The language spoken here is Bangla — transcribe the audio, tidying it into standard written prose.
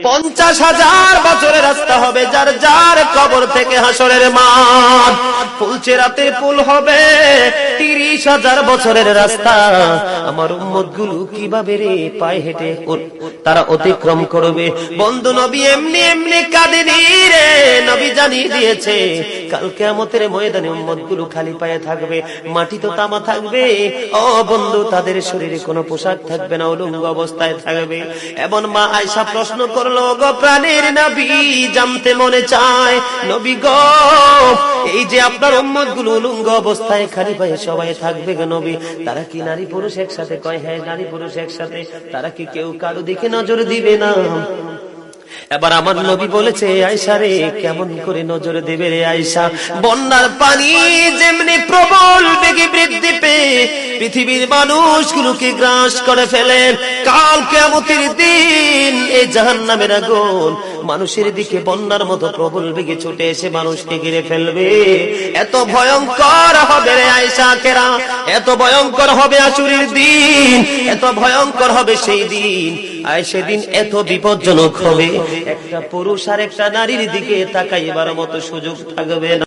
50,000 বছরের রাস্তা হবে, যার যার কবর থেকে হাসরের মাঠ। ফুলচেরাতে পুল হবে 30,000 বছরের রাস্তা। আমার উম্মতগুলো কিভাবে রে পায়ে হেঁটে তারা অতিক্রম করবে? বন্ধু নবী এমনি এমনি কাঁদেনি রে, নবী জানিয়ে দিয়েছে কাল কিয়ামতের ময়দানে উম্মতগুলো খালি পায়ে থাকবে, মাটি তো তামা থাকবে। ও বন্ধু, তাদের শরীরে কোনো পোশাক থাকবে না, উলঙ্গ অবস্থায় থাকবে। এবং মা আয়েশা প্রশ্ন করলো, গো প্রাণের নবী, জানতে মনে চায় নবী গো, এই যে আপনার উম্মতগুলো উলঙ্গ অবস্থায় খালি পায়ে সবাই থাকবে গো নবী, তারা কি নারী পুরুষ একসাথে? কয় হ্যাঁ, নারী পুরুষ একসাথে। তারা কি কেউ কারো দিকে নজর দিবে না? এবার আমার নবী বলেছে, আয়েশা রে, কেমন করে নজর দেবে রে আয়েশা? বন্যার পানি যেমনি প্রবল বেগে বৃদ্ধি পেয়ে পৃথিবীর মানুষগুলোকে গ্রাস করে ফেলে, কাল কিয়ামতের দিন এই জাহান্নামের আগুন মানুষের দিকে বন্যার মতো প্রবল বেগে ছুটে এসে মানুষকে ঘিরে ফেলবে। এত ভয়ঙ্কর হবে রে আয়েশা কেরা, এত ভয়ঙ্কর হবে আসরের দিন, এত ভয়ঙ্কর হবে সেই দিন। আর সেদিন এত বিপজ্জনক হবে, একটা পুরুষ আর একটা নারীর দিকে তাকাইবার মতো সুযোগ থাকবে না।